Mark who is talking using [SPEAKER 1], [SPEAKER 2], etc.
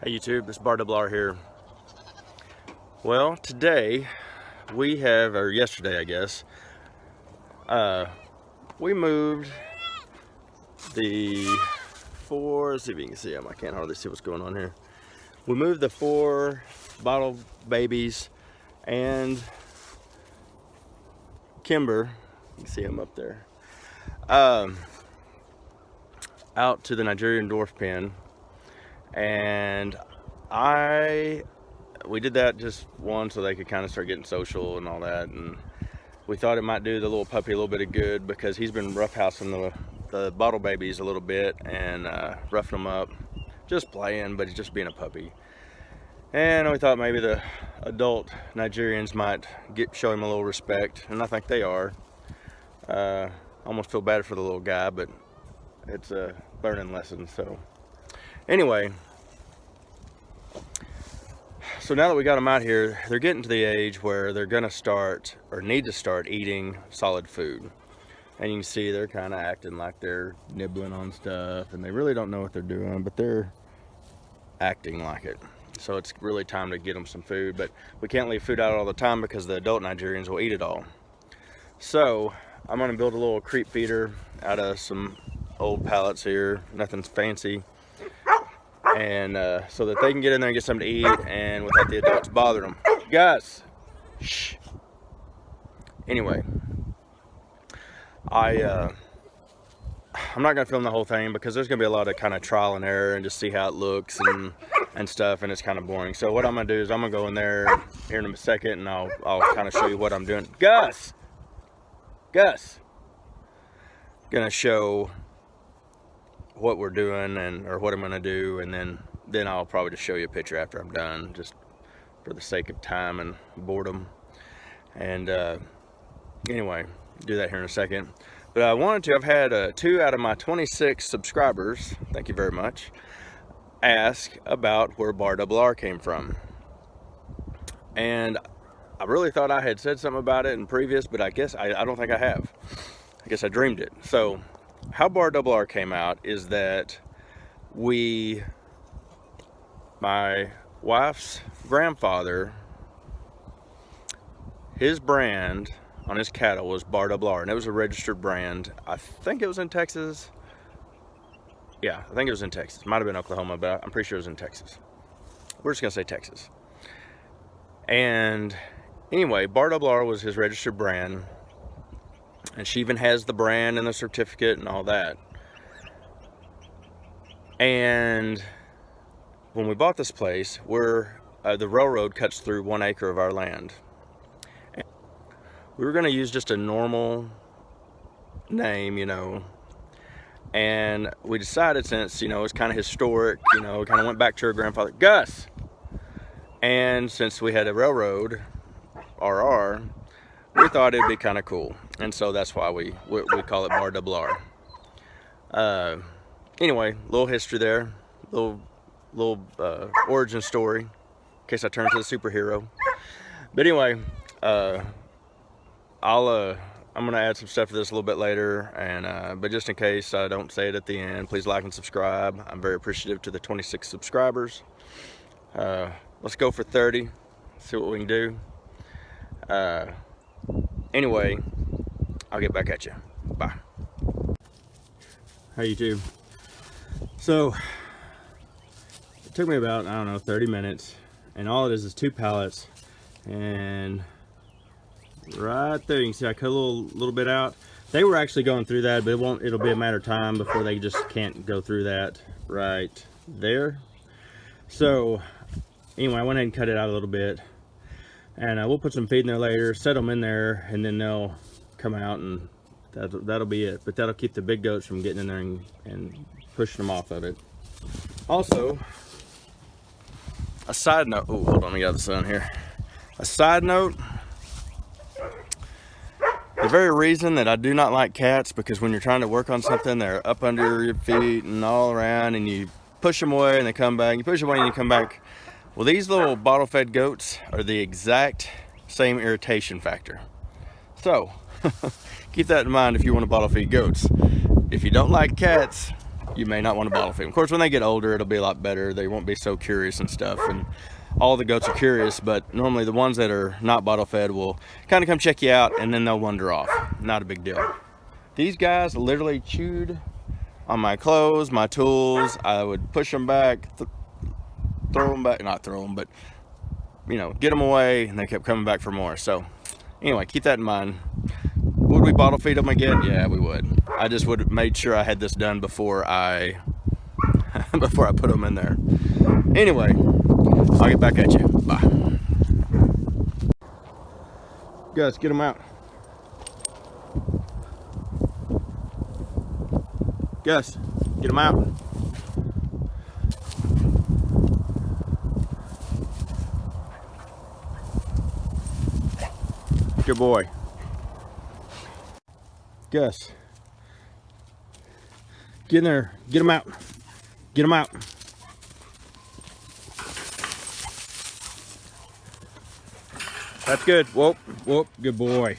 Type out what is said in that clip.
[SPEAKER 1] Hey YouTube, this is Bar Double R here. Well, today we have, or yesterday I guess, we moved the let's see if you can see them. I can't hardly see what's going on here. We moved the 4 bottle babies and Kimber, you can see them up there, out to the Nigerian dwarf pen. And we did that just one so they could kind of start getting social and all that, and we thought it might do the little puppy a little bit of good because he's been roughhousing the bottle babies a little bit and roughing them up, just playing, but he's just being a puppy. And we thought maybe the adult Nigerians might show him a little respect, and I think they are. Almost feel bad for the little guy, but it's a learning lesson. So anyway, so now that we got them out here, they're getting to the age where they're gonna start, or need to start, eating solid food. And you can see they're kind of acting like they're nibbling on stuff, and they really don't know what they're doing, but they're acting like it. So it's really time to get them some food, but we can't leave food out all the time because the adult Nigerians will eat it all. So I'm gonna build a little creep feeder out of some old pallets here, nothing fancy. And so that they can get in there and get something to eat and without the adults bothering them. Guys, shh. Anyway, I'm not gonna film the whole thing because there's gonna be a lot of kind of trial and error and just see how it looks and stuff, and it's kind of boring. So what I'm gonna do is I'm gonna go in there here in a second and I'll kind of show you what I'm doing. Gus, gonna show what we're doing or what I'm gonna do, and then I'll probably just show you a picture after I'm done, just for the sake of time and boredom. And anyway, do that here in a second. But I wanted to, I've had 2 out of my 26 subscribers, thank you very much, ask about where Bar Double R came from. And I really thought I had said something about it in previous, but I guess I don't think I have. I guess I dreamed it. So how Bar Double R came out is that my wife's grandfather, his brand on his cattle was Bar Double R, and it was a registered brand. I think it was in Texas. Yeah, I think it was in Texas. Might have been Oklahoma, but I'm pretty sure it was in Texas. We're just gonna say Texas. And anyway, Bar Double R was his registered brand, and she even has the brand and the certificate and all that. And when we bought this place, the railroad cuts through 1 acre of our land. And we were gonna use just a normal name, and we decided, since, it's kind of historic, kind of went back to her grandfather, Gus. And since we had a railroad, RR, we thought it'd be kind of cool. And so that's why we call it Bar Double R. Anyway, little history there, little origin story, in case I turn into a superhero. But anyway, I'm gonna add some stuff to this a little bit later, and but just in case I don't say it at the end, please like and subscribe. I'm very appreciative to the 26 subscribers. Let's go for 30. See what we can do. Anyway, I'll get back at you. Bye. Hey YouTube. So it took me about, I don't know, 30 minutes, and all it is 2 pallets, and right there you can see I cut a little bit out. They were actually going through that, but it'll be a matter of time before they just can't go through that right there. So anyway, I went ahead and cut it out a little bit, and we'll put some feed in there later, set them in there, and then they'll come out, and that'll be it. But that'll keep the big goats from getting in there and pushing them off of it. Also, a side note, oh, hold on, we got the sun here. A side note, the very reason that I do not like cats, because when you're trying to work on something, they're up under your feet and all around, and you push them away and they come back, you push them away and you come back. Well, these little bottle fed goats are the exact same irritation factor. So keep that in mind if you want to bottle feed goats. If you don't like cats, you may not want to bottle feed them. Of course, when they get older, it'll be a lot better. They won't be so curious and stuff, and all the goats are curious, but normally the ones that are not bottle fed will kind of come check you out, and then they'll wander off. Not a big deal. These guys literally chewed on my clothes, my tools. I would push them back, throw them back, not throw them, but you know, get them away, and they kept coming back for more. So anyway, keep that in mind. Would we bottle feed them again? Yeah, we would. I just would have made sure I had this done before I before I put them in there. Anyway, I'll get back at you. Bye. Guys, get them out. Gus, get them out. Good boy. Gus, get in there. Get them out. Get them out. That's good. Whoop, whoop. Good boy.